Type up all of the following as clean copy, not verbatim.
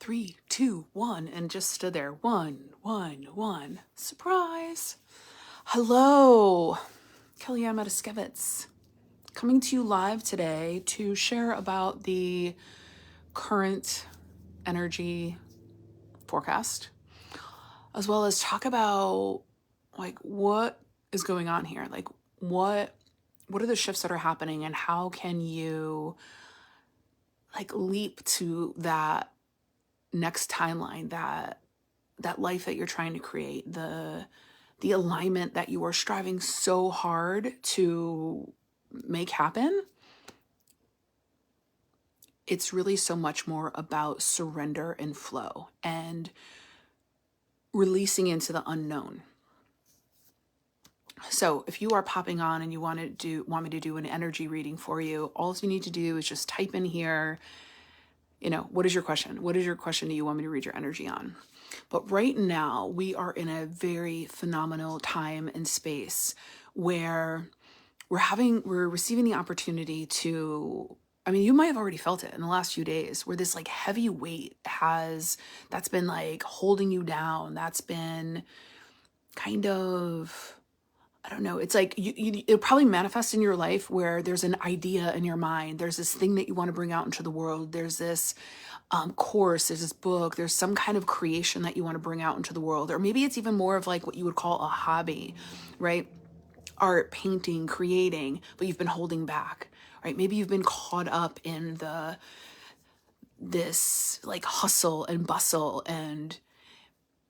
3, 2, 1, and just stood there. 1, 1, 1. Surprise. Hello, Kellyanne Metaskevitz, coming to you live today to share about the current energy forecast, as well as talk about like what is going on here, like what are the shifts that are happening, and how can you like leap to that next timeline, that life that you're trying to create, the alignment that you are striving so hard to make happen. It's really so much more about surrender and flow and releasing into the unknown. So if you are popping on and you want me to do an energy reading for you, all you need to do is just type in here, what is your question? What is your question do you want me to read your energy on? But right now we are in a very phenomenal time and space where we're receiving the opportunity to, you might have already felt it in the last few days, where this like heavy weight that's been like holding you down, that's been kind of, I don't know. It's like it'll probably manifest in your life where there's an idea in your mind. There's this thing that you want to bring out into the world. There's this course, there's this book, there's some kind of creation that you want to bring out into the world. Or maybe it's even more of like what you would call a hobby, right? Art, painting, creating, but you've been holding back, right? Maybe you've been caught up in this like hustle and bustle and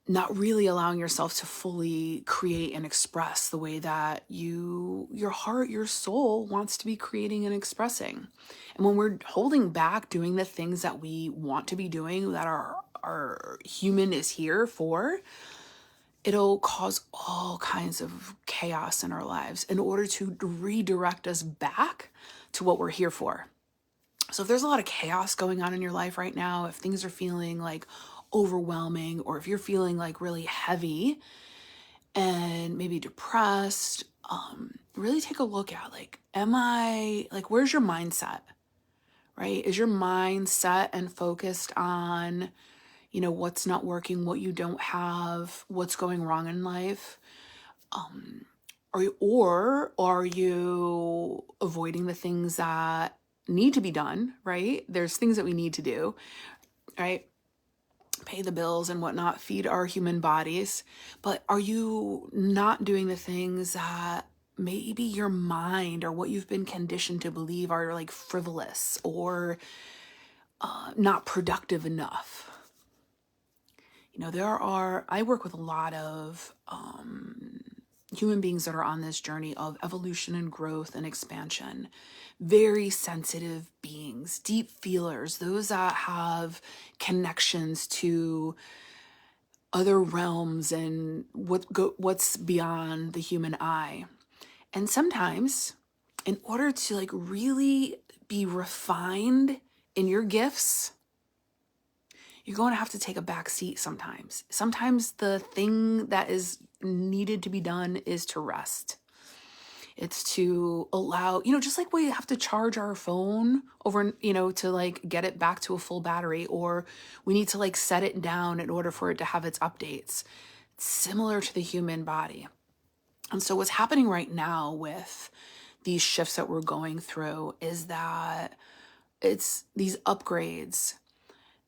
not really allowing yourself to fully create and express the way that your heart, your soul wants to be creating and expressing. And when we're holding back doing the things that we want to be doing, that our human is here for, it'll cause all kinds of chaos in our lives in order to redirect us back to what we're here for. So if there's a lot of chaos going on in your life right now, if things are feeling like overwhelming, or if you're feeling like really heavy and maybe depressed, really take a look at where's your mindset, right? Is your mind set and focused on, what's not working, what you don't have, what's going wrong in life? Or are you avoiding the things that need to be done, right? There's things that we need to do, right? Pay the bills and whatnot, feed our human bodies. But are you not doing the things that maybe your mind or what you've been conditioned to believe are like frivolous or not productive enough? I work with a lot of human beings that are on this journey of evolution and growth and expansion. Very sensitive beings, deep feelers, those that have connections to other realms and what's beyond the human eye. And sometimes, in order to like really be refined in your gifts, you're going to have to take a back seat sometimes. Sometimes the thing that is needed to be done is to rest. It's to allow, just like we have to charge our phone over, to like get it back to a full battery, or we need to like set it down in order for it to have its updates. It's similar to the human body. And so what's happening right now with these shifts that we're going through is that it's these upgrades.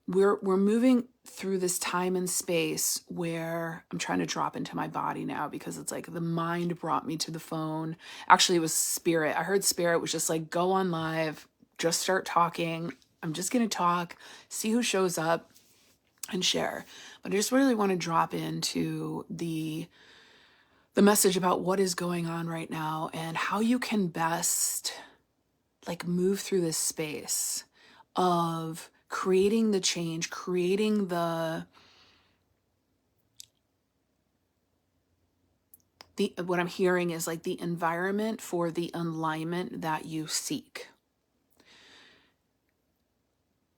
We're moving through this time and space where I'm trying to drop into my body now, because it's like the mind brought me to the phone. Actually, it was spirit. I heard spirit was just like, go on live, just start talking. I'm just going to talk, see who shows up and share. But I just really want to drop into the message about what is going on right now and how you can best like move through this space of creating the change, creating what I'm hearing is like the environment for the alignment that you seek.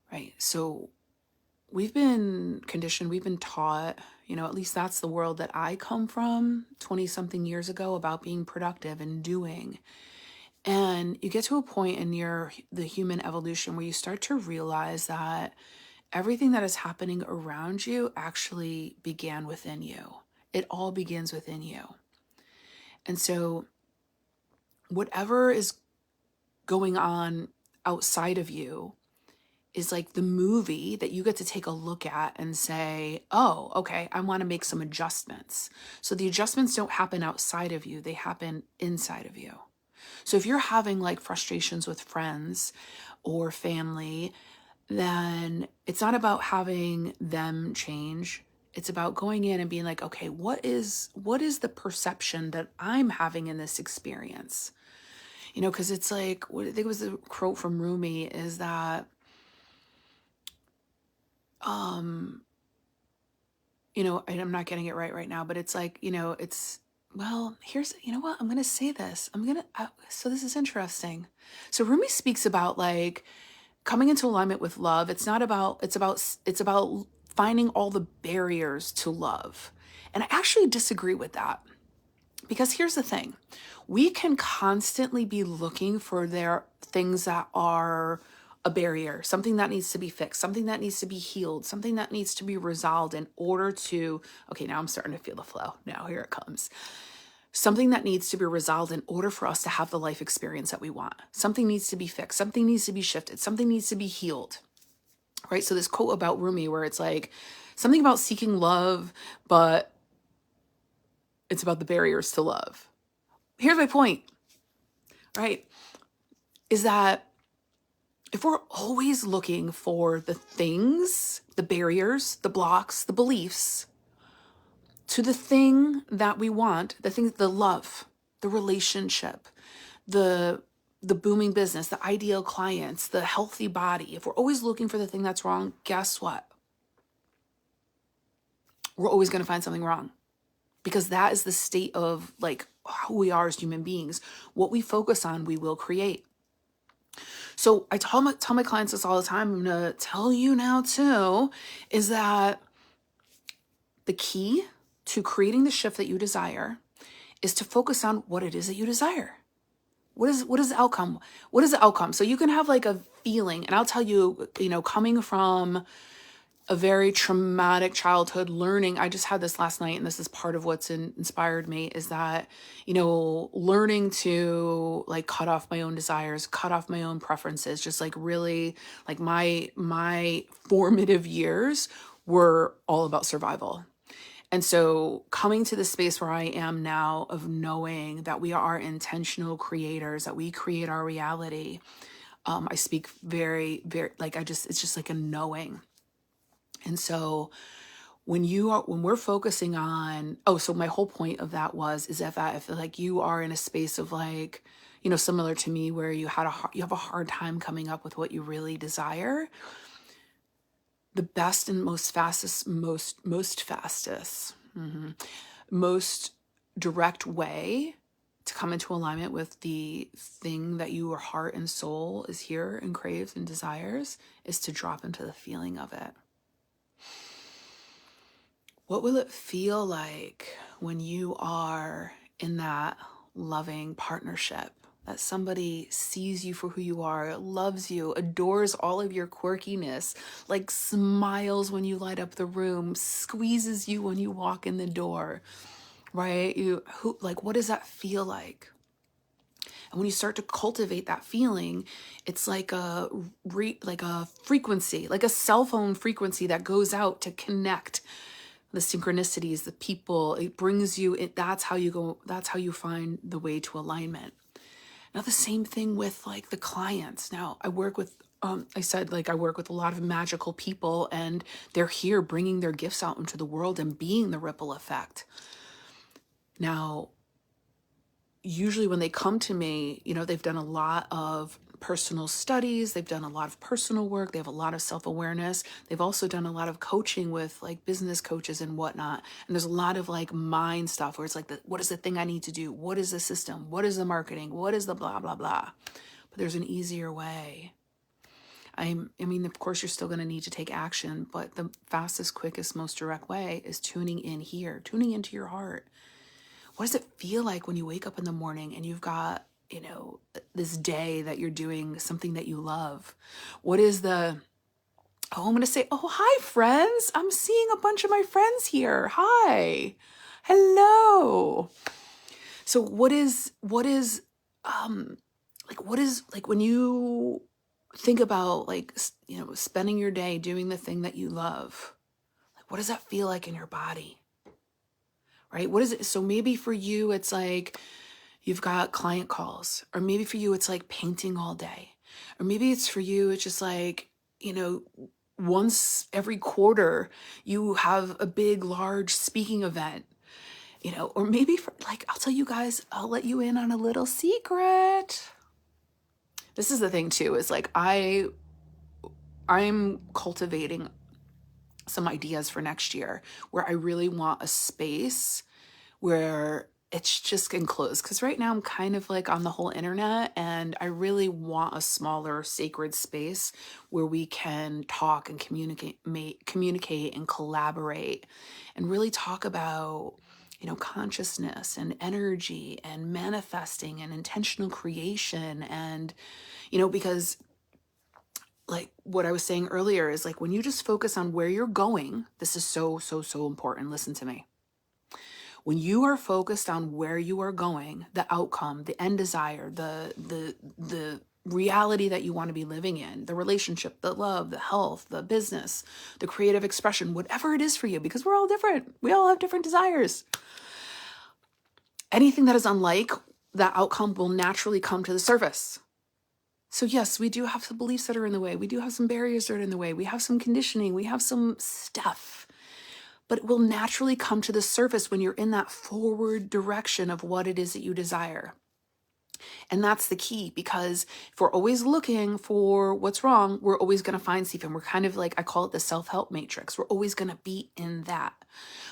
Right? So we've been conditioned, we've been taught, at least that's the world that I come from 20 something years ago, about being productive and doing. And you get to a point in the human evolution where you start to realize that Everything that is happening around you actually began within you. It all begins within you. And so whatever is going on outside of you is like the movie that you get to take a look at and say, oh, okay, I want to make some adjustments. So the adjustments don't happen outside of you, they happen inside of you. So if you're having like frustrations with friends or family, then it's not about having them change. It's about going in and being like, okay, what is the perception that I'm having in this experience? You know, because it's like, I think it was the quote from Rumi is that, you know, I'm not getting it right now, but it's like, you know, it's, well, here's, you know what, I'm going to say this. So this is interesting. So Rumi speaks about like coming into alignment with love. It's about finding all the barriers to love. And I actually disagree with that. Because here's the thing, we can constantly be looking for their things that are a barrier, something that needs to be fixed, something that needs to be healed, something that needs to be resolved in order to, okay, now I'm starting to feel the flow. Now here it comes. Something that needs to be resolved in order for us to have the life experience that we want. Something needs to be fixed, something needs to be shifted, something needs to be healed, right? So this quote about Rumi where it's like something about seeking love, but it's about the barriers to love. Here's my point, right? Is that if we're always looking for the things, the barriers, the blocks, the beliefs to the thing that we want, the thing, the love, the relationship, the booming business, the ideal clients, the healthy body, if we're always looking for the thing that's wrong, guess what? We're always going to find something wrong. Because that is the state of like who we are as human beings. What we focus on, we will create. So I tell my clients this all the time. I'm going to tell you now too, is that the key to creating the shift that you desire is to focus on what it is that you desire. What is the outcome? What is the outcome? So you can have like a feeling, and I'll tell you, you know, coming from a very traumatic childhood, learning, I just had this last night, and this is part of what's inspired me, is that, you know, learning to like cut off my own desires, cut off my own preferences, just like really like my formative years were all about survival. And so coming to the space where I am now of knowing that we are intentional creators, that we create our reality, I speak very, very, like it's just like a knowing. And so when we're focusing on, so my whole point of that is that I feel like you are in a space of like, you know, similar to me where you have a hard time coming up with what you really desire. The best and most direct way to come into alignment with the thing that your heart and soul is here and craves and desires is to drop into the feeling of it. What will it feel like when you are in that loving partnership, that somebody sees you for who you are, loves you, adores all of your quirkiness, like smiles when you light up the room, squeezes you when you walk in the door, right? What does that feel like? And when you start to cultivate that feeling, it's like a frequency, like a cell phone frequency that goes out to connect the synchronicities, the people. It brings you, that's how you find the way to alignment. Now, the same thing with like the clients. Now, I work with I work with a lot of magical people, and they're here bringing their gifts out into the world and being the ripple effect. Now, usually when they come to me, you know, they've done a lot of personal studies, they've done a lot of personal work, they have a lot of self-awareness. They've also done a lot of coaching with like business coaches and whatnot. And there's a lot of like mind stuff where it's like, what is the thing I need to do? What is the system? What is the marketing? What is the blah, blah, blah? But there's an easier way. I mean, of course, you're still going to need to take action, but the fastest, quickest, most direct way is tuning in here, tuning into your heart. What does it feel like when you wake up in the morning and you've got, you know, this day that you're doing something that you love? What is the Oh, I'm going to say, oh, hi, friends. I'm seeing a bunch of my friends here. Hi. Hello. So what is like when you think about like, spending your day doing the thing that you love, like, what does that feel like in your body? Right? What is it? So maybe for you, it's like you've got client calls, or maybe for you, it's like painting all day, or maybe it's for you, it's just like, once every quarter, you have a big, large speaking event, or maybe for like, I'll tell you guys, I'll let you in on a little secret. This is the thing too, is like, I'm cultivating some ideas for next year where I really want a space where it's just enclosed. Because right now I'm kind of like on the whole internet, and I really want a smaller sacred space where we can talk and communicate and collaborate and really talk about, consciousness and energy and manifesting and intentional creation. And, because like what I was saying earlier is like when you just focus on where you're going, this is so, so, so important. Listen to me. When you are focused on where you are going, the outcome, the end desire, the reality that you want to be living in, the relationship, the love, the health, the business, the creative expression, whatever it is for you, because we're all different. We all have different desires. Anything that is unlike that outcome will naturally come to the surface. So yes, we do have some beliefs that are in the way. We do have some barriers that are in the way. We have some conditioning. We have some stuff. But it will naturally come to the surface when you're in that forward direction of what it is that you desire. And that's the key, because if we're always looking for what's wrong, we're always going to find stuff. And we're kind of like, I call it the self-help matrix. We're always going to be in that.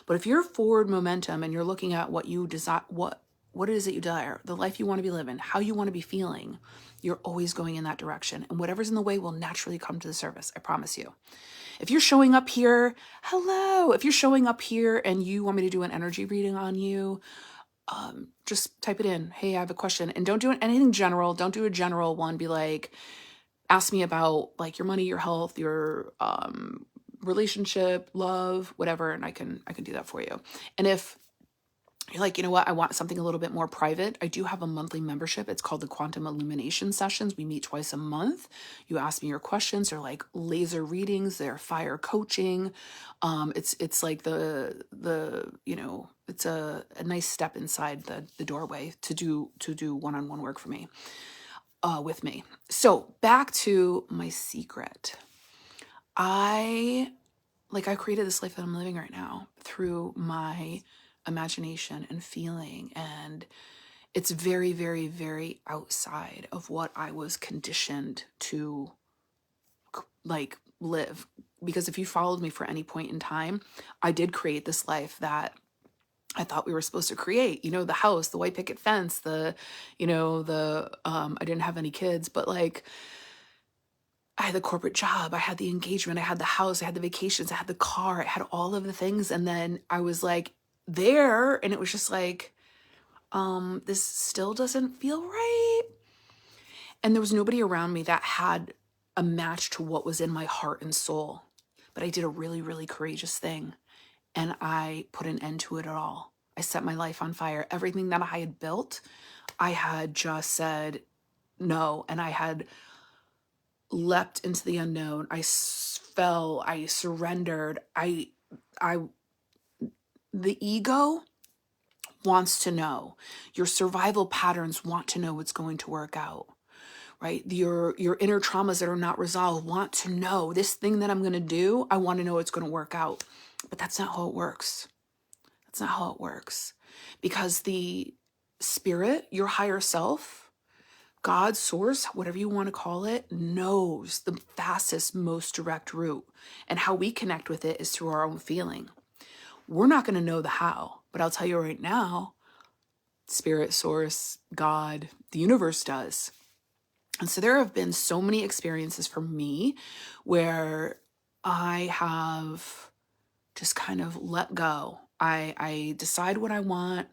But if you're forward momentum and you're looking at what you desire, what it is that you desire, the life you want to be living, how you want to be feeling, you're always going in that direction. And whatever's in the way will naturally come to the surface. I promise you. If you're showing up here, hello. If you're showing up here and you want me to do an energy reading on you, just type it in. Hey, I have a question. And don't do anything general. Don't do a general one. Be like, ask me about like your money, your health, your relationship, love, whatever, and I can do that for you. And if you're like, you know what, I want something a little bit more private, I do have a monthly membership. It's called the Quantum Illumination Sessions. We meet twice a month. You ask me your questions. They're like laser readings. They're fire coaching. It's like it's a nice step inside the doorway to do one-on-one work for me, with me. So back to my secret. I created this life that I'm living right now through my imagination and feeling. And it's very, very, very outside of what I was conditioned to like live. Because if you followed me for any point in time, I did create this life that I thought we were supposed to create, the house, the white picket fence, I didn't have any kids, but like, I had the corporate job, I had the engagement, I had the house, I had the vacations, I had the car, I had all of the things. And then I was like there, and it was just like, this still doesn't feel right. And there was nobody around me that had a match to what was in my heart and soul. But I did a really, really courageous thing, and I put an end to it all. I set my life on fire. Everything that I had built, I had just said no, and I had leapt into the unknown. I fell, I surrendered. The ego wants to know. Your survival patterns want to know what's going to work out, right? Your inner traumas that are not resolved want to know this thing that I'm going to do. I want to know it's going to work out, but that's not how it works. That's not how it works, because the spirit, your higher self, God, source, whatever you want to call it, knows the fastest, most direct route. And how we connect with it is through our own feeling. We're not going to know the how, but I'll tell you right now, spirit, source, God, the universe does. And so there have been so many experiences for me where I have just kind of let go. I decide what I want,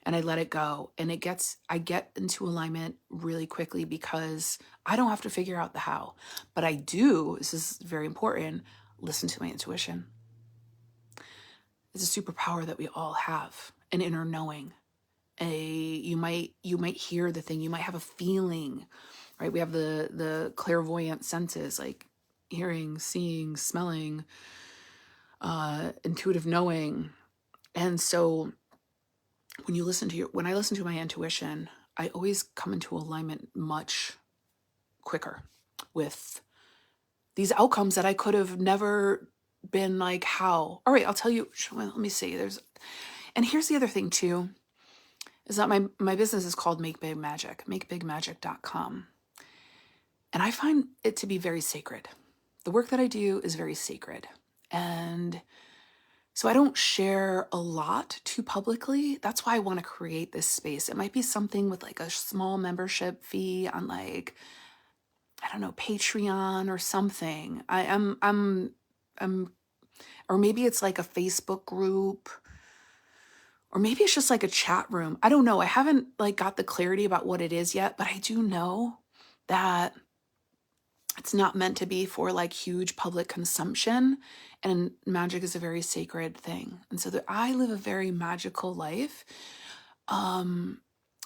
and I let it go. And I get into alignment really quickly because I don't have to figure out the how, but I do, this is very important, listen to my intuition. It's a superpower that we all have, an inner knowing. You might hear the thing, you might have a feeling, right? We have the clairvoyant senses, like hearing, seeing, smelling, intuitive knowing. And so when I listen to my intuition, I always come into alignment much quicker with these outcomes that I could have never been like, how? All right, I'll tell you, let me see. And here's the other thing too, is that my business is called Make Big Magic, makebigmagic.com. And I find it to be very sacred. The work that I do is very sacred. And so I don't share a lot too publicly. That's why I want to create this space. It might be something with like a small membership fee on like, I don't know, Patreon or something. Or maybe it's like a Facebook group, or maybe it's just like a chat room. I don't know. I haven't like got the clarity about what it is yet, but I do know that it's not meant to be for like huge public consumption, and magic is a very sacred thing. And so that I live a very magical life.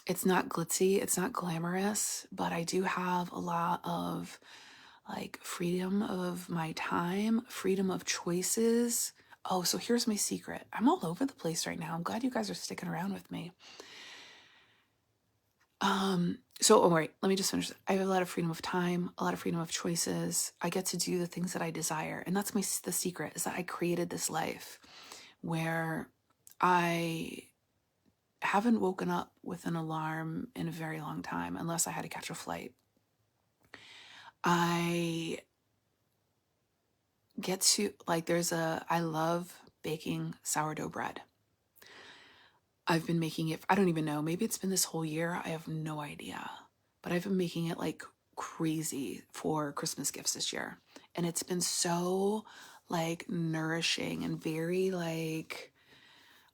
It's not glitzy, it's not glamorous, but I do have a lot of like freedom of my time, freedom of choices. Oh, so here's my secret. I'm all over the place right now. I'm glad you guys are sticking around with me. So, all right, let me just finish. I have a lot of freedom of time, a lot of freedom of choices. I get to do the things that I desire. And that's the secret, is that I created this life where I haven't woken up with an alarm in a very long time, unless I had to catch a flight. I get to, like, I love baking sourdough bread. I've been making it, I don't even know, maybe it's been this whole year. I have no idea. But I've been making it like crazy for Christmas gifts this year. And it's been so like nourishing and very like,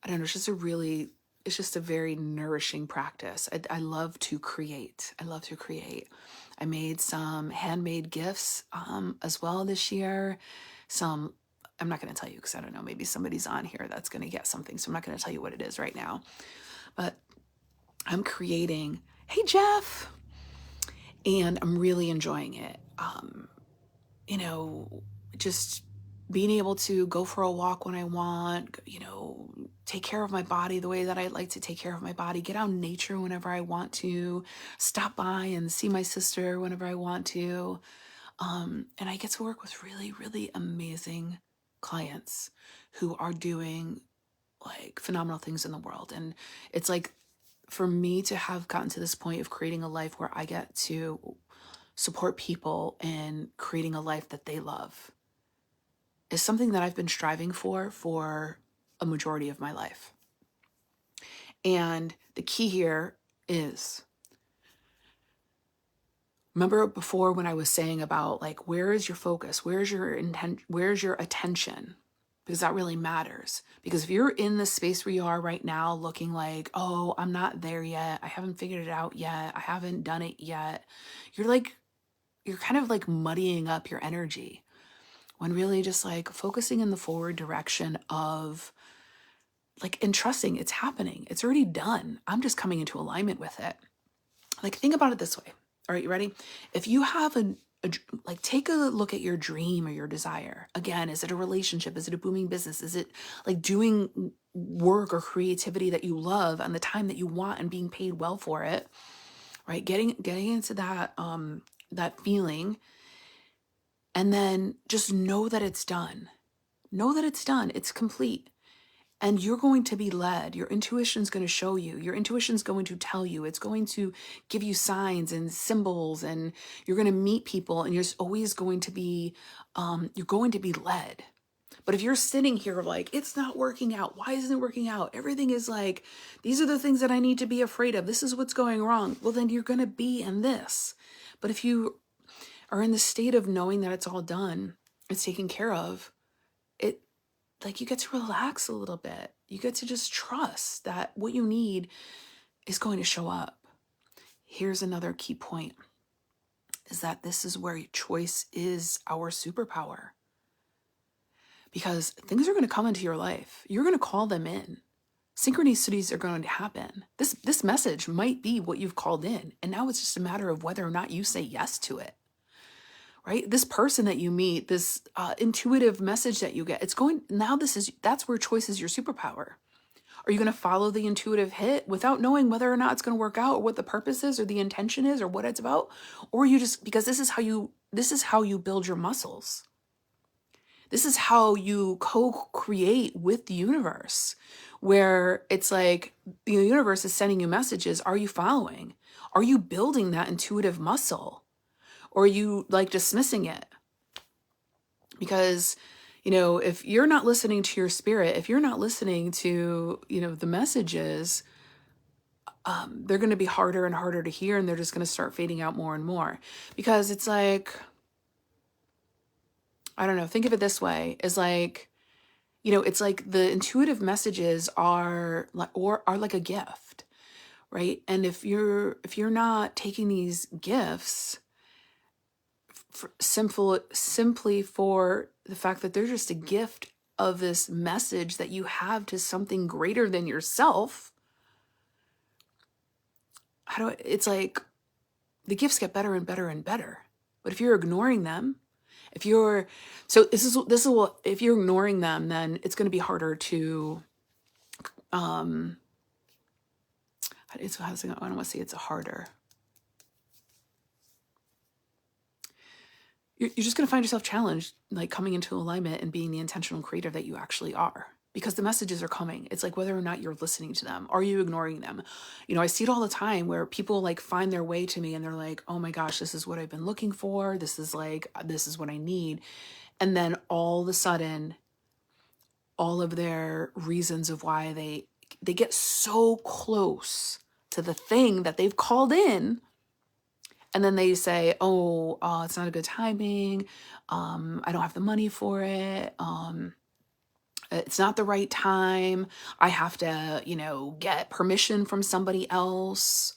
I don't know, it's just a very nourishing practice. I love to create. I made some handmade gifts as well this year. I'm not going to tell you because I don't know, maybe somebody's on here that's going to get something. So I'm not going to tell you what it is right now. But I'm creating, hey, Jeff, and I'm really enjoying it. Just being able to go for a walk when I want, take care of my body the way that I like to take care of my body, get out in nature whenever I want to, stop by and see my sister whenever I want to. And I get to work with really, really amazing clients who are doing like phenomenal things in the world. And it's like, for me to have gotten to this point of creating a life where I get to support people in creating a life that they love is something that I've been striving for a majority of my life. And the key here is, remember before when I was saying about like, where is your focus? Where's your intent? Where's your attention? Because that really matters. Because if you're in the space where you are right now looking like, oh, I'm not there yet, I haven't figured it out yet, I haven't done it yet, you're kind of like muddying up your energy, when really just like focusing in the forward direction of like, and trusting it's happening. It's already done. I'm just coming into alignment with it. Like, think about it this way. All right, you ready? If you have like, take a look at your dream or your desire. Again, is it a relationship? Is it a booming business? Is it like doing work or creativity that you love and the time that you want and being paid well for it? Right? Getting into that that feeling, and then just know that it's done. Know that it's done. It's complete. And you're going to be led. Your intuition's going to show you. Your intuition's going to tell you. It's going to give you signs and symbols, and you're going to meet people, and you're always going to be, you're going to be led. But if you're sitting here like, it's not working out, why isn't it working out? Everything is like, these are the things that I need to be afraid of. This is what's going wrong. Well, then you're going to be in this. But if you are in the state of knowing that it's all done, it's taken care of, it, like, you get to relax a little bit. You get to just trust that what you need is going to show up. Here's another key point, is that this is where choice is our superpower. Because things are going to come into your life. You're going to call them in. Synchronicities are going to happen. This message might be what you've called in. And now it's just a matter of whether or not you say yes to it. Right? This person that you meet, this intuitive message that you get, that's where choice is your superpower. Are you going to follow the intuitive hit without knowing whether or not it's going to work out, or what the purpose is, or the intention is, or what it's about? Or are you just, because this is how you build your muscles. This is how you co-create with the universe, where it's like the universe is sending you messages. Are you following? Are you building that intuitive muscle? Or are you like dismissing it? Because, if you're not listening to your spirit, if you're not listening to, the messages, they're going to be harder and harder to hear, and they're just going to start fading out more and more. Because it's like, I don't know, think of it this way, is like, it's like the intuitive messages are like a gift, right? And if you're not taking these gifts simply for the fact that they're just a gift of this message that you have to something greater than yourself, it's like the gifts get better and better and better. But if you're ignoring them, if you're ignoring them, then it's going to be harder to, I don't want to say it's harder. You're just going to find yourself challenged, like coming into alignment and being the intentional creator that you actually are, because the messages are coming. It's like whether or not you're listening to them. Are you ignoring them? I see it all the time where people like find their way to me and they're like, oh my gosh, this is what I've been looking for. This is what I need. And then all of a sudden, all of their reasons of why they get so close to the thing that they've called in, and then they say, oh, it's not a good timing. I don't have the money for it. It's not the right time. I have to, get permission from somebody else.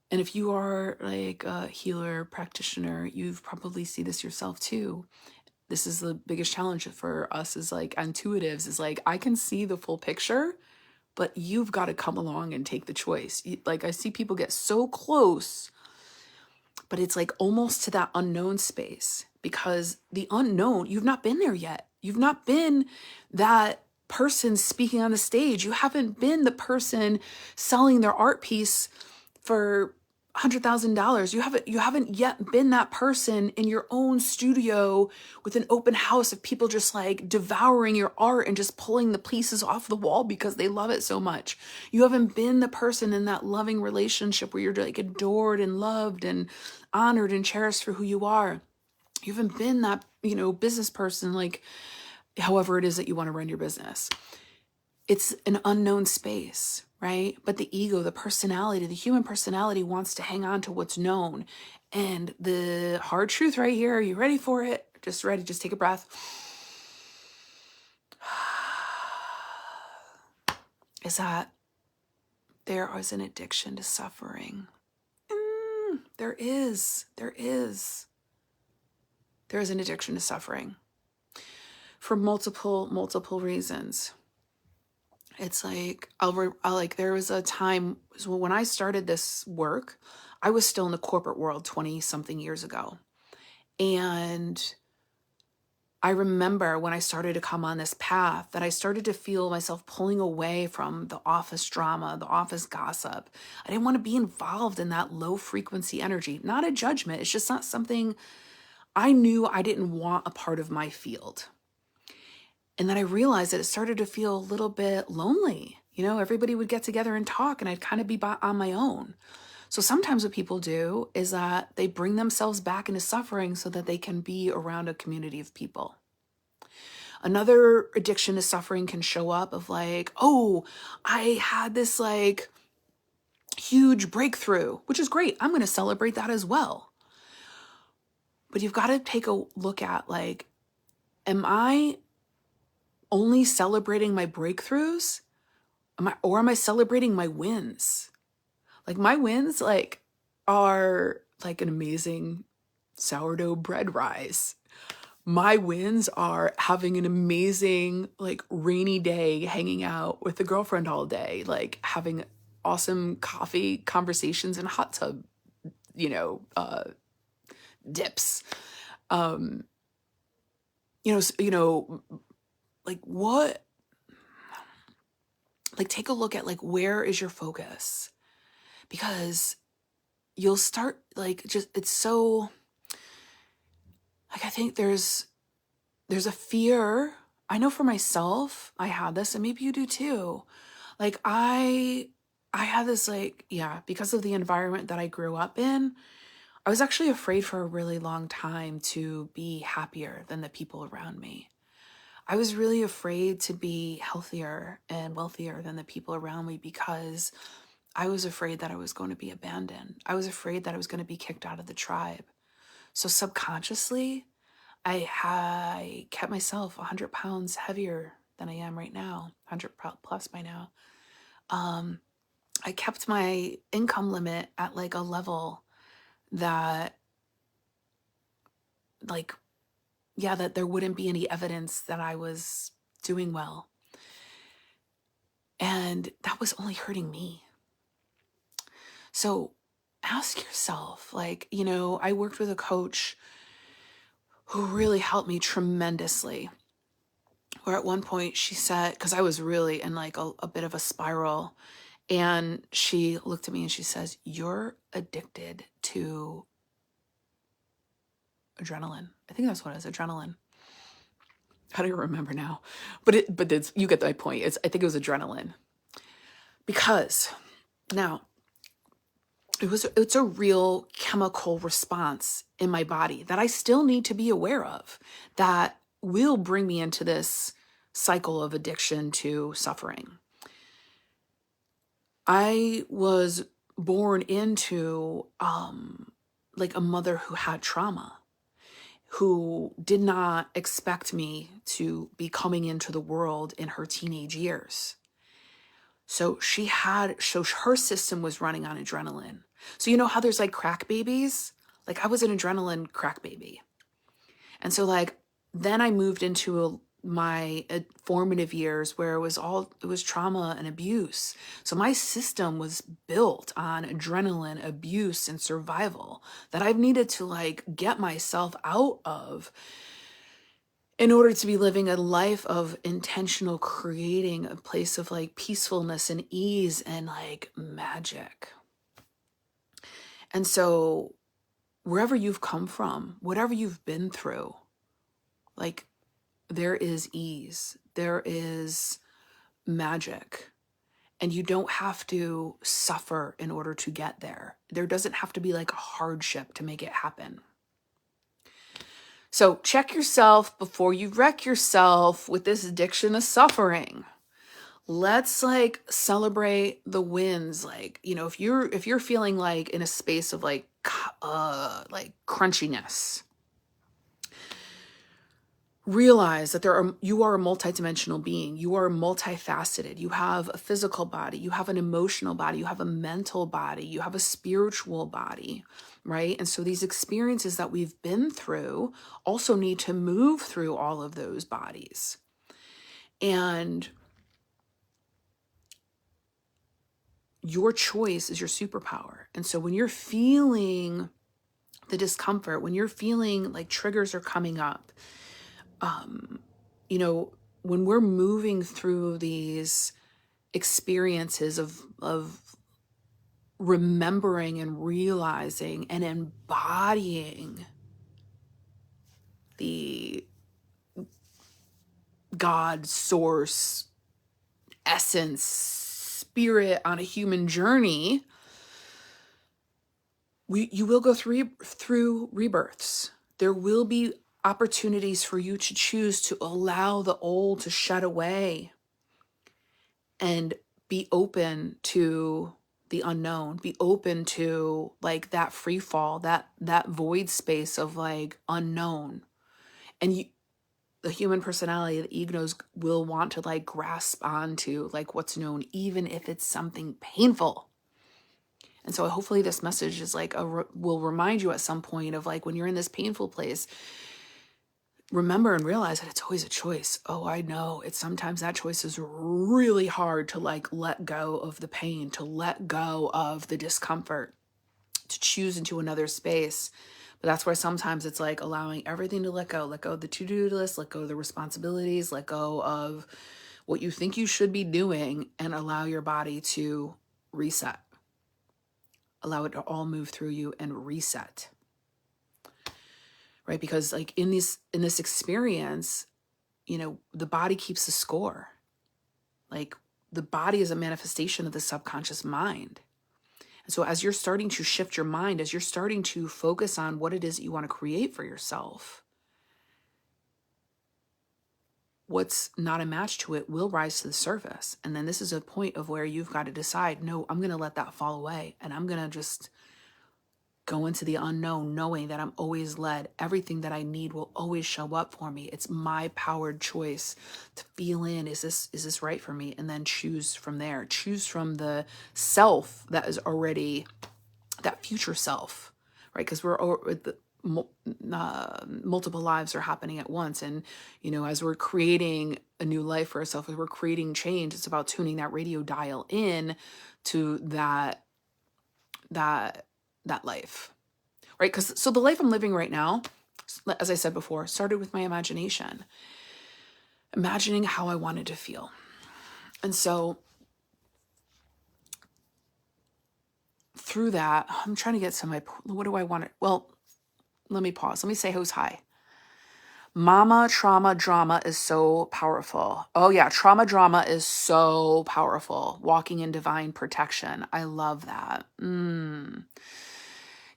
And if you are like a healer practitioner, you've probably see this yourself too. This is the biggest challenge for us as like intuitives, is like, I can see the full picture, but you've got to come along and take the choice. Like I see people get so close, but it's like almost to that unknown space, because the unknown, you've not been there yet. You've not been that person speaking on the stage. You haven't been the person selling their art piece for $100,000. You haven't yet been that person in your own studio with an open house of people just like devouring your art and just pulling the pieces off the wall because they love it so much. You haven't been the person in that loving relationship where you're like adored and loved and honored and cherished for who you are. You haven't been that, business person, like however it is that you want to run your business. It's an unknown space, right? But the ego, the personality, the human personality wants to hang on to what's known. And the hard truth right here, are you ready for it? Just ready, just take a breath. Is that there is an addiction to suffering. There is an addiction to suffering for multiple reasons. It's like, there was a time when I started this work, I was still in the corporate world 20 something years ago. And I remember when I started to come on this path that I started to feel myself pulling away from the office drama, the office gossip. I didn't want to be involved in that low frequency energy. Not a judgment. It's just not something I knew I didn't want a part of my field. And then I realized that it started to feel a little bit lonely. Everybody would get together and talk, and I'd kind of be on my own. So sometimes what people do is that they bring themselves back into suffering so that they can be around a community of people. Another addiction to suffering can show up of like, oh, I had this like huge breakthrough, which is great. I'm going to celebrate that as well. But you've got to take a look at like, am I only celebrating my breakthroughs? Am I celebrating my wins? Like my wins like are like an amazing sourdough bread rise. My wins are having an amazing like rainy day, hanging out with a girlfriend all day, like having awesome coffee conversations and hot tub, dips. Um, like what, like take a look at like where is your focus? Because you'll start like just it's so like I think there's a fear. I know for myself, I had this, and maybe you do too. Like I had this like, yeah, because of the environment that I grew up in, I was actually afraid for a really long time to be happier than the people around me. I was really afraid to be healthier and wealthier than the people around me because I was afraid that I was going to be abandoned. I was afraid that I was going to be kicked out of the tribe. So subconsciously, I kept myself 100 pounds heavier than I am right now, 100 plus by now. I kept my income limit at like a level that, like, yeah, that there wouldn't be any evidence that I was doing well. And that was only hurting me. So ask yourself, like, I worked with a coach who really helped me tremendously. Where at one point she said, because I was really in like a bit of a spiral, and she looked at me and she says, "You're addicted to adrenaline." I think that's what it is, adrenaline. I don't even remember now, but it's, you get my point. I think it was adrenaline, because now it's a real chemical response in my body that I still need to be aware of, that will bring me into this cycle of addiction to suffering. I was born into like a mother who had trauma, who did not expect me to be coming into the world in her teenage years. So her system was running on adrenaline. So you know how there's like crack babies? Like I was an adrenaline crack baby. And so like, then I moved into my formative years where it was trauma and abuse. So my system was built on adrenaline, abuse, and survival that I've needed to like get myself out of in order to be living a life of intentional creating, a place of like peacefulness and ease and like magic. And so wherever you've come from, whatever you've been through, like there is ease, there is magic, and you don't have to suffer in order to get there. There doesn't have to be like a hardship to make it happen. So check yourself before you wreck yourself with this addiction of suffering. Let's like celebrate the wins. Like, if you're feeling like in a space of like crunchiness, realize that you are a multidimensional being. You are multifaceted. You have a physical body, you have an emotional body, you have a mental body, you have a spiritual body, right? And so these experiences that we've been through also need to move through all of those bodies. And your choice is your superpower. And so when you're feeling the discomfort, when you're feeling like triggers are coming up, when we're moving through these experiences of remembering and realizing and embodying the God, source, essence, spirit on a human journey, you will go through rebirths. There will be opportunities for you to choose to allow the old to shed away and be open to the unknown, be open to like that free fall, that void space of like unknown. And the human personality, the egos will want to like grasp onto like what's known, even if it's something painful. And so hopefully this message is like will remind you at some point of like when you're in this painful place, remember and realize that it's always a choice. Oh, I know it's sometimes that choice is really hard to like let go of the pain, to let go of the discomfort, to choose into another space. But that's why sometimes it's like allowing everything to let go of the to-do list, let go of the responsibilities, let go of what you think you should be doing, and allow your body to reset. Allow it to all move through you and reset. Right? Because like in this experience, you know, the body keeps the score. Like the body is a manifestation of the subconscious mind. And so as you're starting to shift your mind, as you're starting to focus on what it is that you want to create for yourself, what's not a match to it will rise to the surface. And then this is a point of where you've got to decide, no, I'm going to let that fall away. And I'm going to just go into the unknown, knowing that I'm always led. Everything that I need will always show up for me. It's my powered choice to feel in, is this right for me? And then choose from there. Choose from the self that is already that future self, right? Because multiple lives are happening at once. And, you know, as we're creating a new life for ourselves, as we're creating change, it's about tuning that radio dial in to that life, right? Because so the life I'm living right now, as I said before, started with my imagination, imagining how I wanted to feel. And so through that, I'm trying to get to what do I want to, well, let me pause. Let me say who's hi. Mama, trauma, drama is so powerful. Oh yeah, trauma, drama is so powerful. Walking in divine protection. I love that.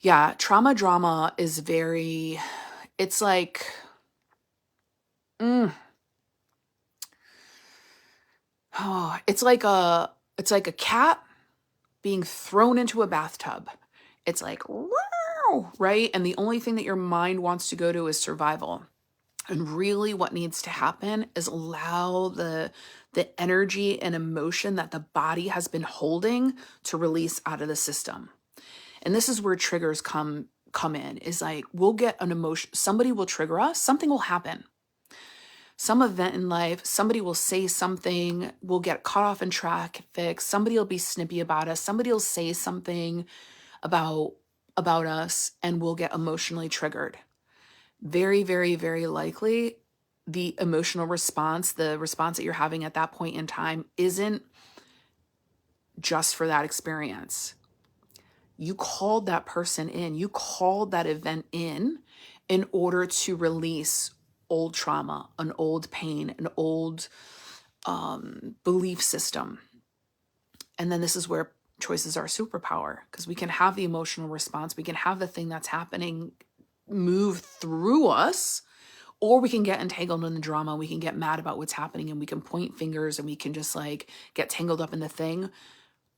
Yeah, trauma, drama is very, it's like, oh, it's like a cat being thrown into a bathtub. It's like, wow, right? And the only thing that your mind wants to go to is survival. And really what needs to happen is allow the energy and emotion that the body has been holding to release out of the system. And this is where triggers come in, is like we'll get an emotion, somebody will trigger us, something will happen. Some event in life, somebody will say something, we'll get caught off in traffic, somebody will be snippy about us, somebody will say something about us, and we'll get emotionally triggered. Very, very, very likely the emotional response, the response that you're having at that point in time isn't just for that experience. You called that person in, you called that event in order to release old trauma, an old pain, an old belief system. And then this is where choices are a superpower, because we can have the emotional response, we can have the thing that's happening move through us, or we can get entangled in the drama, we can get mad about what's happening, and we can point fingers and we can just like get tangled up in the thing,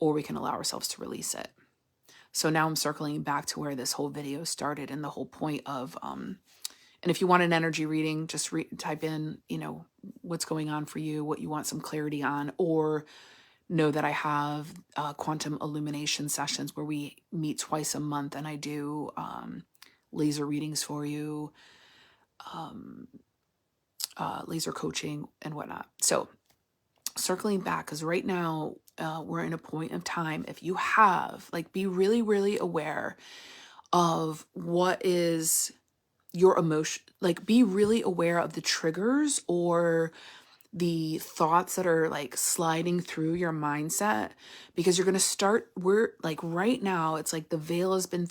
or we can allow ourselves to release it. So now I'm circling back to where this whole video started, and the whole point of, and if you want an energy reading, just type in, you know, what's going on for you, what you want some clarity on, or know that I have quantum illumination sessions where we meet twice a month and I do laser readings for you, laser coaching and whatnot. So circling back, because right now we're in a point of time, if you have, like, be really, really aware of what is your emotion, like be really aware of the triggers or the thoughts that are like sliding through your mindset, because you're going to start, we're like right now, it's like the veil has been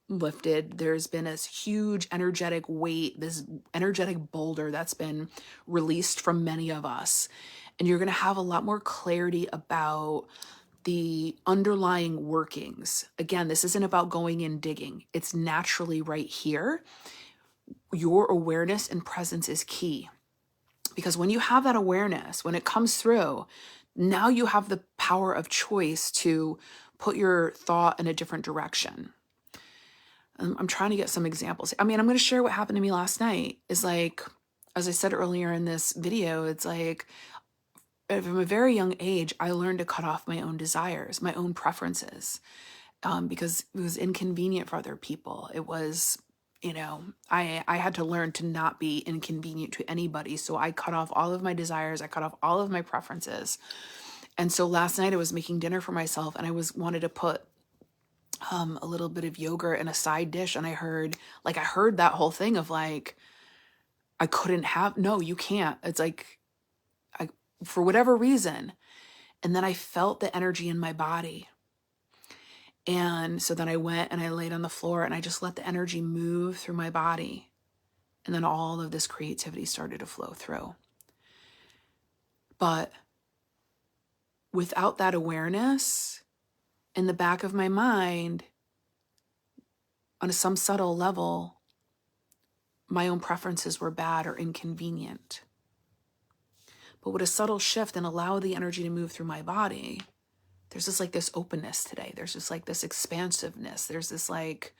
lifted. There's been this huge energetic weight, this energetic boulder that's been released from many of us. And you're going to have a lot more clarity about the underlying workings. Again, this isn't about going in digging. It's naturally right here. Your awareness and presence is key. Because when you have that awareness, when it comes through, now you have the power of choice to put your thought in a different direction. I'm trying to get some examples. I mean, I'm going to share what happened to me last night. Is like, as I said earlier in this video, it's like from a very young age, I learned to cut off my own desires, my own preferences, because it was inconvenient for other people. It was, I had to learn to not be inconvenient to anybody. So I cut off all of my desires. I cut off all of my preferences. And so last night I was making dinner for myself, and I wanted to put a little bit of yogurt in a side dish. And I heard that whole thing of like, I couldn't have, no, you can't. It's like, for whatever reason. And then I felt the energy in my body. And so then I went and I laid on the floor and I just let the energy move through my body. And then all of this creativity started to flow through. But without that awareness in the back of my mind, on some subtle level, my own preferences were bad or inconvenient. But with a subtle shift and allow the energy to move through my body, there's just like this openness today. There's just like this expansiveness. There's this like,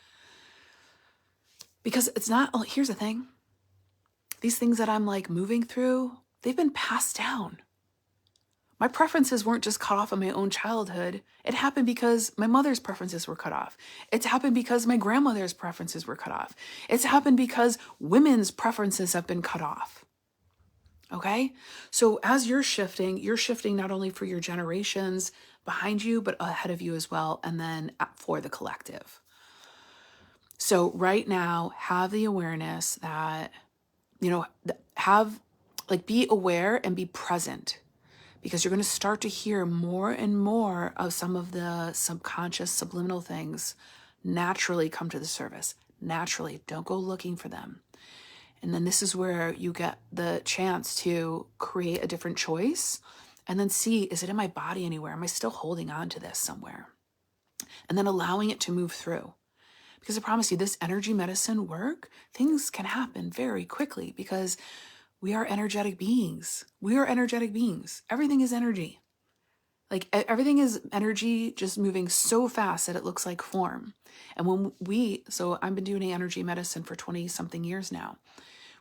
because it's not, here's the thing. These things that I'm like moving through, they've been passed down. My preferences weren't just cut off in my own childhood. It happened because my mother's preferences were cut off. It's happened because my grandmother's preferences were cut off. It's happened because women's preferences have been cut off. Okay? So as you're shifting not only for your generations behind you, but ahead of you as well, and then for the collective. So right now, have the awareness that, be aware and be present, because you're going to start to hear more and more of some of the subconscious subliminal things naturally come to the surface. Naturally, don't go looking for them. And then this is where you get the chance to create a different choice and then see, is it in my body anywhere? Am I still holding on to this somewhere? And then allowing it to move through. Because I promise you, this energy medicine work, things can happen very quickly because we are energetic beings. We are energetic beings. Everything is energy. Like everything is energy just moving so fast that it looks like form. And so I've been doing energy medicine for 20 something years now.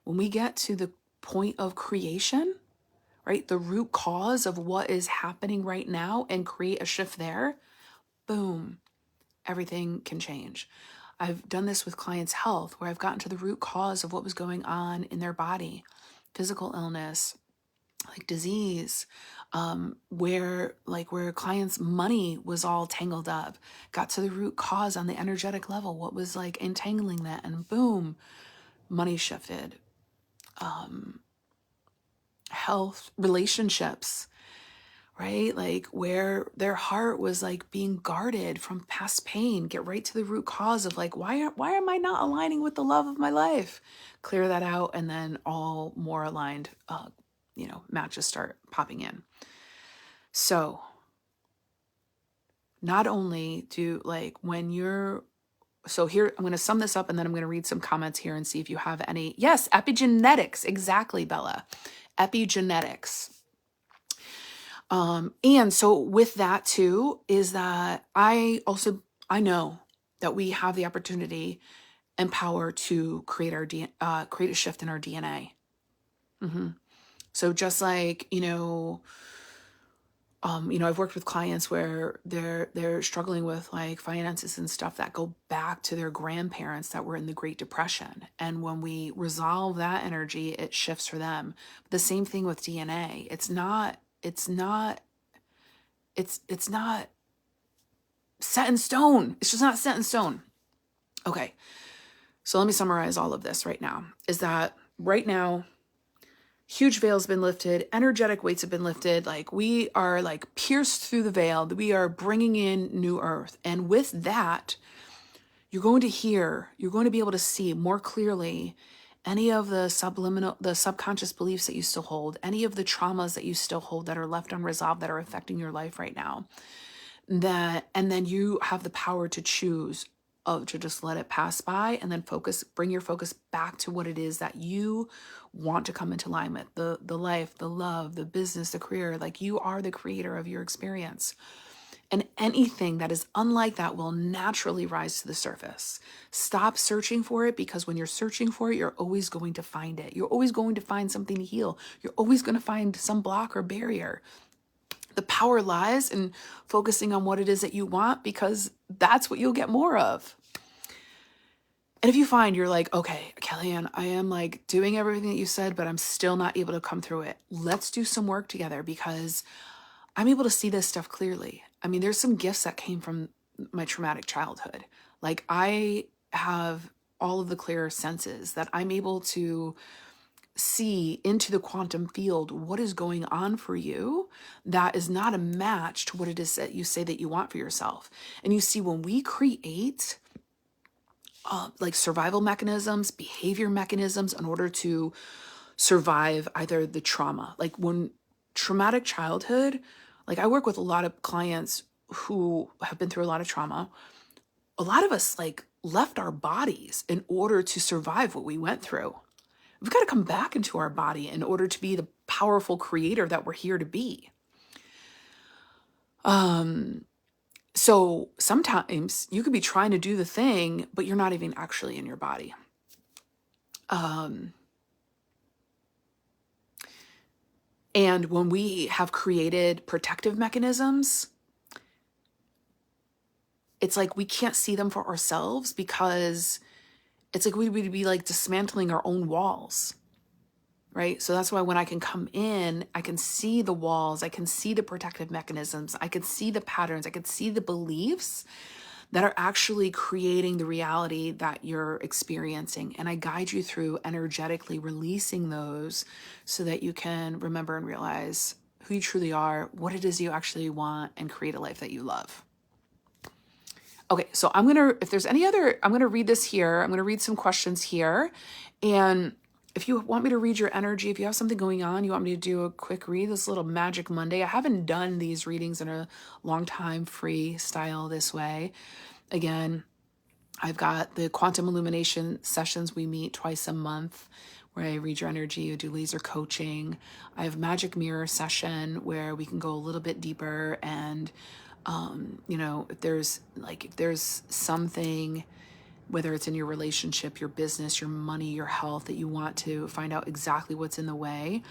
When we get to the point of creation, right, the root cause of what is happening right now and create a shift there, boom, everything can change. I've done this with clients' health, where I've gotten to the root cause of what was going on in their body, physical illness, like disease, where clients' money was all tangled up, got to the root cause on the energetic level, what was like entangling that, and boom, money shifted. Health, relationships, right? Like where their heart was like being guarded from past pain, get right to the root cause of like, why am I not aligning with the love of my life? Clear that out, and then all more aligned, matches start popping in. So not only do so here, I'm going to sum this up and then I'm going to read some comments here and see if you have any. Yes, epigenetics. Exactly, Bella. Epigenetics. And so with that too, is that I know that we have the opportunity and power to create create a shift in our DNA. Mm-hmm. So just like, I've worked with clients where they're struggling with like finances and stuff that go back to their grandparents that were in the Great Depression. And when we resolve that energy, it shifts for them. The same thing with DNA. It's not set in stone. It's just not set in stone. Okay. So let me summarize all of this right now. Is that right now, huge veil's been lifted, energetic weights have been lifted, like we are like pierced through the veil, we are bringing in new earth. And with that, you're going to be able to see more clearly any of the subconscious beliefs that you still hold, any of the traumas that you still hold that are left unresolved, that are affecting your life right now. And then you have the power to choose to just let it pass by and then bring your focus back to what it is that you want to come into alignment, the life, the love, the business, the career. Like you are the creator of your experience. And anything that is unlike that will naturally rise to the surface. Stop searching for it, because when you're searching for it, you're always going to find it. You're always going to find something to heal. You're always going to find some block or barrier. The power lies in focusing on what it is that you want, because that's what you'll get more of. And if you find you're like, okay, Kellyanne, I am like doing everything that you said, but I'm still not able to come through it. Let's do some work together, because I'm able to see this stuff clearly. I mean, there's some gifts that came from my traumatic childhood. Like, I have all of the clear senses that I'm able to see into the quantum field what is going on for you that is not a match to what it is that you say that you want for yourself. And you see, when we create like survival mechanisms, behavior mechanisms in order to survive either the trauma, like when traumatic childhood, like I work with a lot of clients who have been through a lot of trauma. A lot of us like left our bodies in order to survive what we went through. We've got to come back into our body in order to be the powerful creator that we're here to be. So sometimes you could be trying to do the thing, but you're not even actually in your body. And when we have created protective mechanisms, it's like we can't see them for ourselves, because it's like we would be like dismantling our own walls, right? So that's why when I can come in, I can see the walls, I can see the protective mechanisms, I can see the patterns, I can see the beliefs that are actually creating the reality that you're experiencing. And I guide you through energetically releasing those so that you can remember and realize who you truly are, what it is you actually want, and create a life that you love. Okay, so I'm going to read this here. I'm going to read some questions here. And if you want me to read your energy, if you have something going on, you want me to do a quick read, this little Magic Monday. I haven't done these readings in a long time, freestyle this way. Again, I've got the quantum illumination sessions. We meet twice a month where I read your energy, I do laser coaching. I have magic mirror session where we can go a little bit deeper, and if there's something, whether it's in your relationship, your business, your money, your health, that you want to find out exactly what's in the way,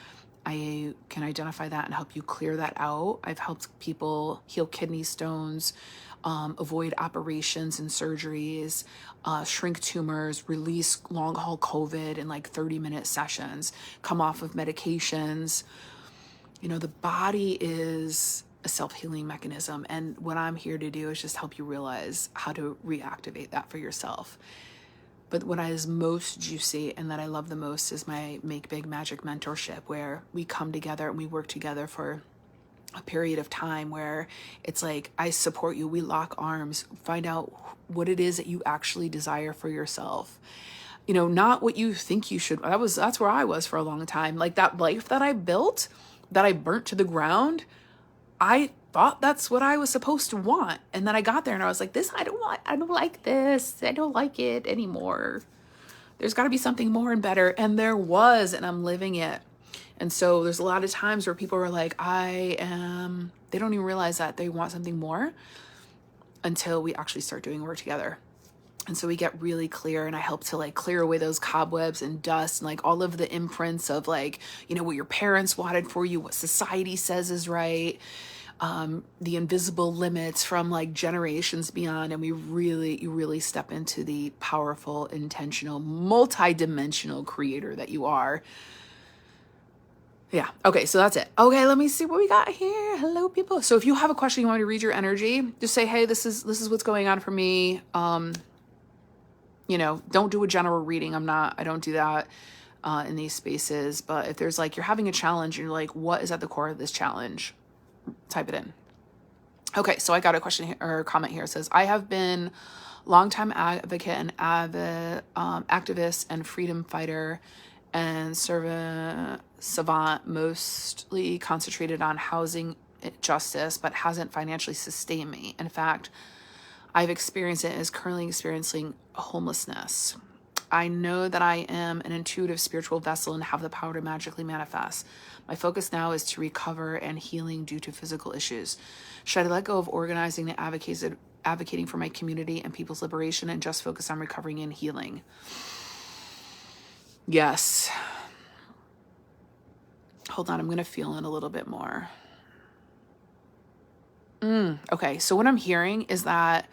I can identify that and help you clear that out. I've helped people heal kidney stones, avoid operations and surgeries, shrink tumors, release long haul COVID in like 30-minute sessions, come off of medications. The body is a self-healing mechanism. And what I'm here to do is just help you realize how to reactivate that for yourself. But what is most juicy and that I love the most is my Make Big Magic mentorship, where we come together and we work together for a period of time where it's like, I support you, we lock arms, find out what it is that you actually desire for yourself. Not what you think you should. That's where I was for a long time. Like that life that I built, that I burnt to the ground, I thought that's what I was supposed to want. And then I got there and I was like, I don't like this. I don't like it anymore. There's got to be something more and better. And there was, and I'm living it. And so there's a lot of times where people are like, they don't even realize that they want something more until we actually start doing work together. And so we get really clear, and I help to like clear away those cobwebs and dust and like all of the imprints of like, what your parents wanted for you, what society says is right, the invisible limits from like generations beyond. And you really step into the powerful, intentional, multi-dimensional creator that you are. Yeah. Okay. So that's it. Okay. Let me see what we got here. Hello, people. So if you have a question, you want me to read your energy, just say, hey, this is what's going on for me. Don't do a general reading. I don't do that in these spaces. But if there's like, you're having a challenge and you're like, what is at the core of this challenge? Type it in. Okay. So I got a question here, or a comment here. It says, I have been longtime advocate and activist and freedom fighter and savant, mostly concentrated on housing justice, but hasn't financially sustained me. In fact, I've experienced it and is currently experiencing homelessness. I know that I am an intuitive spiritual vessel and have the power to magically manifest. My focus now is to recover and healing due to physical issues. Should I let go of organizing and advocating for my community and people's liberation and just focus on recovering and healing? Yes. Hold on, I'm going to feel it a little bit more. Okay, so what I'm hearing is that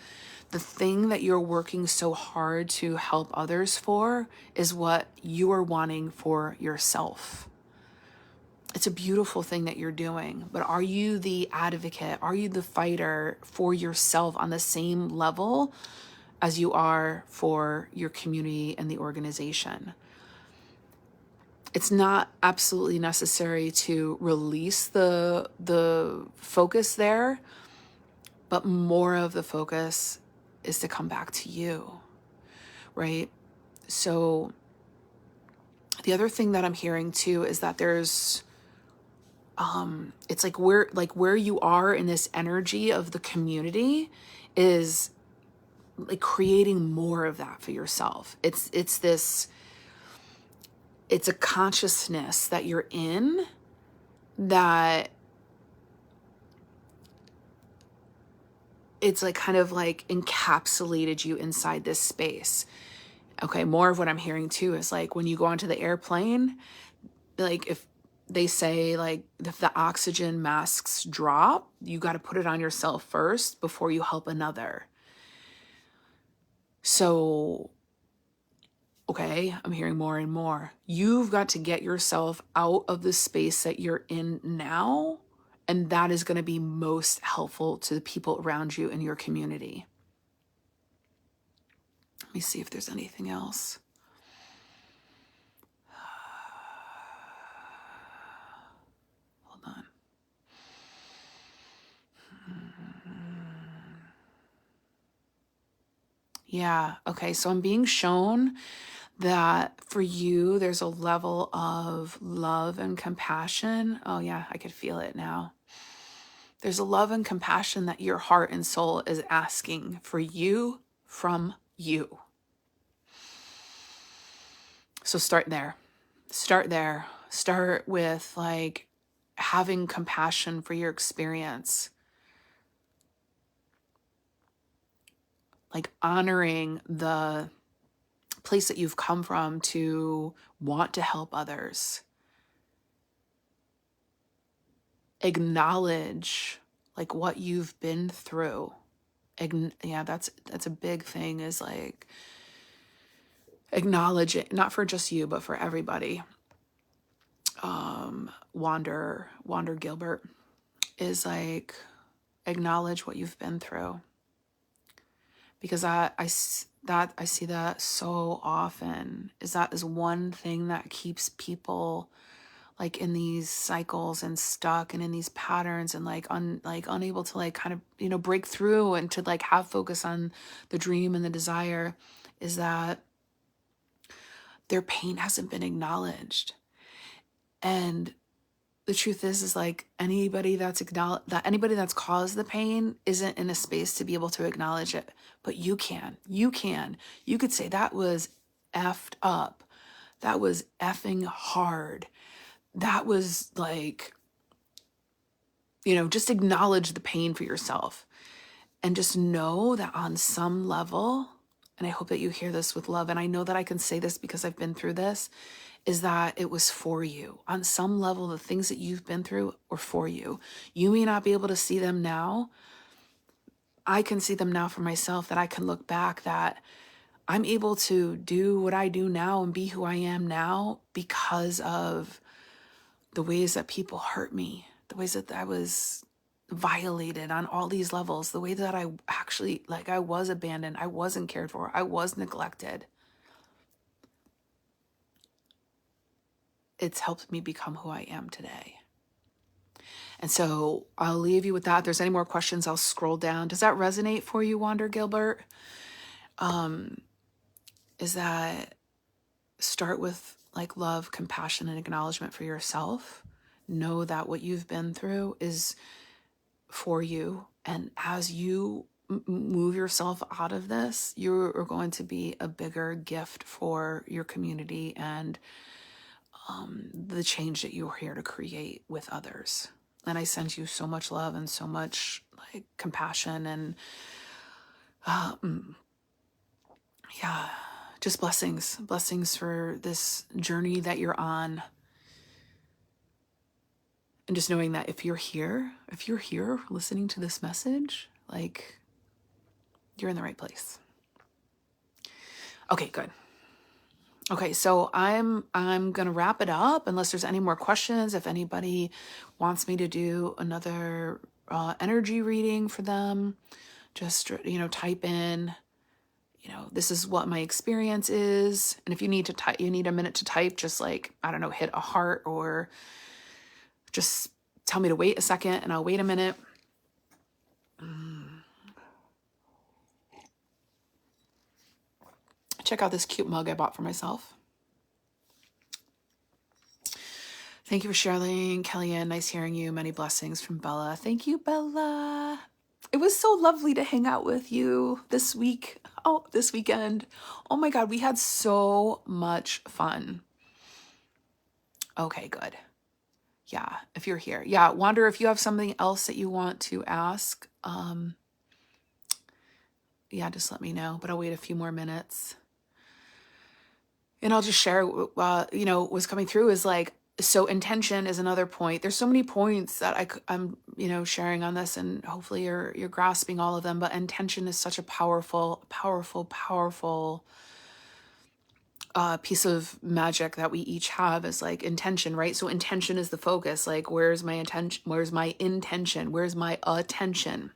the thing that you're working so hard to help others for is what you are wanting for yourself. It's a beautiful thing that you're doing, but are you the advocate? Are you the fighter for yourself on the same level as you are for your community and the organization? It's not absolutely necessary to release the focus there, but more of the focus is to come back to you, right? So the other thing that I'm hearing too is that there's it's like where you are in this energy of the community is like creating more of that for yourself. It's a consciousness that you're in that it's like kind of like encapsulated you inside this space. Okay, more of what I'm hearing too is like when you go onto the airplane, like if they say like if the oxygen masks drop, you got to put it on yourself first before you help another. So, okay, I'm hearing more and more. You've got to get yourself out of the space that you're in now, and that is going to be most helpful to the people around you in your community. Let me see if there's anything else. Hold on. Yeah, okay, so I'm being shown that for you, there's a level of love and compassion. Oh, yeah, I could feel it now. There's a love and compassion that your heart and soul is asking for you from you. So start there. Start there. Start with like having compassion for your experience, like honoring the place that you've come from to want to help others. Acknowledge like what you've been through. Yeah, that's a big thing, is like acknowledge it, not for just you, but for everybody. Wander Gilbert is like, acknowledge what you've been through. Because I see that so often, is that is one thing that keeps people like in these cycles and stuck and in these patterns and like unable to like kind of, break through and to like have focus on the dream and the desire, is that their pain hasn't been acknowledged. And the truth is like anybody that's caused the pain isn't in a space to be able to acknowledge it. But you could say that was effed up. That was effing hard. That was like, just acknowledge the pain for yourself and just know that on some level, and I hope that you hear this with love, and I know that I can say this because I've been through this, is that it was for you. On some level, the things that you've been through were for you. You may not be able to see them now. I can see them now for myself, that I can look back, that I'm able to do what I do now and be who I am now because of the ways that people hurt me, the ways that I was violated on all these levels, the way that I actually, like, I was abandoned, I wasn't cared for, I was neglected. It's helped me become who I am today. And so I'll leave you with that. If there's any more questions, I'll scroll down. Does that resonate for you, Wander Gilbert? Is that start with like love, compassion, and acknowledgement for yourself. Know that what you've been through is for you. And as you move yourself out of this, you are going to be a bigger gift for your community and the change that you're here to create with others. And I send you so much love and so much like compassion and yeah, just blessings for this journey that you're on. And just knowing that if you're here listening to this message, like, you're in the right place. Okay, good. Okay, so I'm going to wrap it up unless there's any more questions. If anybody wants me to do another energy reading for them, just, type in, this is what my experience is. And if you need to type, you need a minute to type, just like, I don't know, hit a heart or just tell me to wait a second and I'll wait a minute. Check out this cute mug I bought for myself. Thank you for sharing, Kellyanne. Nice hearing you. Many blessings from Bella. Thank you, Bella. It was so lovely to hang out with you this week. Oh, this weekend. Oh my God, we had so much fun. Okay, good. Yeah, if you're here. Yeah, Wander, if you have something else that you want to ask, yeah, just let me know. But I'll wait a few more minutes. And I'll just share, what's coming through is like, so intention is another point. There's so many points that I'm, sharing on this, and hopefully you're grasping all of them. But intention is such a powerful, powerful, powerful piece of magic that we each have, is like intention, right? So intention is the focus. Like, where's my intention? Where's my intention? Where's my attention?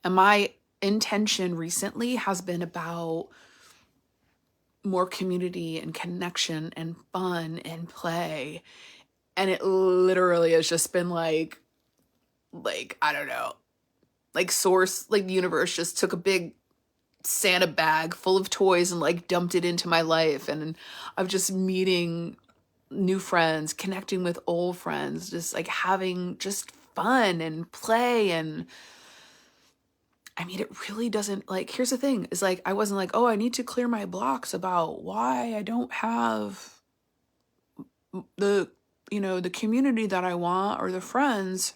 And my intention recently has been about more community and connection and fun and play. And it literally has just been like, I don't know, like source, like the universe just took a big Santa bag full of toys and like dumped it into my life. And I'm just meeting new friends, connecting with old friends, just like having just fun and play. And I mean, it really doesn't, like, here's the thing, is like, I wasn't like, oh, I need to clear my blocks about why I don't have the, the community that I want or the friends.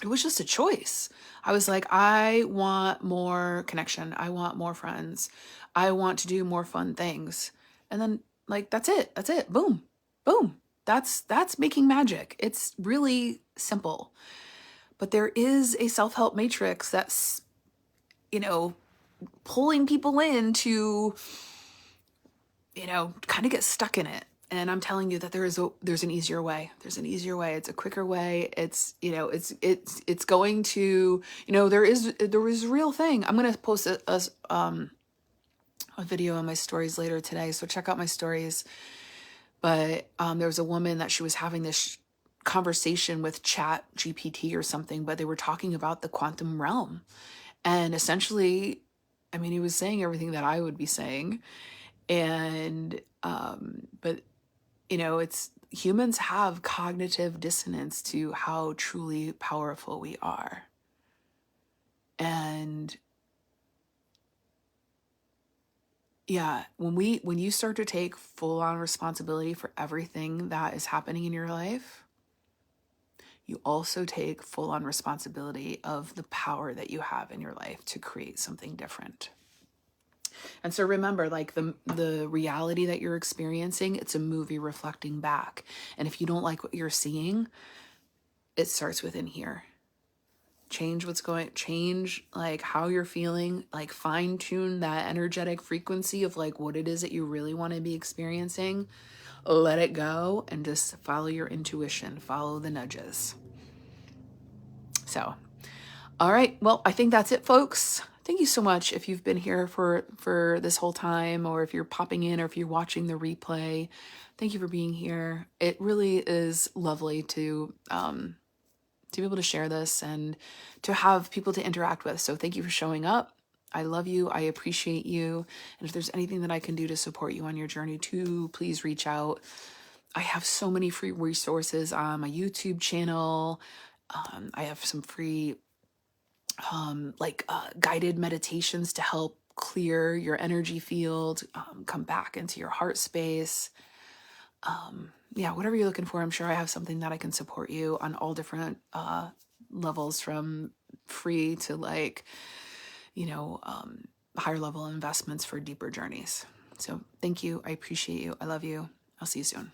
It was just a choice. I was like, I want more connection. I want more friends. I want to do more fun things. And then like, that's it. That's it. Boom, boom. That's making magic. It's really simple. But there is a self-help matrix that's, pulling people in to, kind of get stuck in it. And I'm telling you that there's an easier way. There's an easier way. It's a quicker way. It's, it's going to, there is a real thing. I'm going to post a video on my stories later today. So check out my stories. But there was a woman that she was having this conversation with Chat GPT or something, but they were talking about the quantum realm. And essentially, I mean, he was saying everything that I would be saying. And, but, it's, humans have cognitive dissonance to how truly powerful we are. And yeah, when you start to take full on responsibility for everything that is happening in your life, you also take full on responsibility of the power that you have in your life to create something different. And so remember, like the reality that you're experiencing, it's a movie reflecting back. And if you don't like what you're seeing, it starts within here. Change like how you're feeling, like fine tune that energetic frequency of like what it is that you really want to be experiencing. Let it go and just follow your intuition, follow the nudges. So, all right. Well, I think that's it, folks. Thank you so much if you've been here for this whole time, or if you're popping in, or if you're watching the replay. Thank you for being here. It really is lovely to be able to share this and to have people to interact with. So thank you for showing up. I love you. I appreciate you. And if there's anything that I can do to support you on your journey too, please reach out. I have so many free resources on my YouTube channel. I have some free guided meditations to help clear your energy field, come back into your heart space. Yeah, whatever you're looking for, I'm sure I have something that I can support you on all different levels, from free to higher level investments for deeper journeys. So thank you. I appreciate you. I love you. I'll see you soon.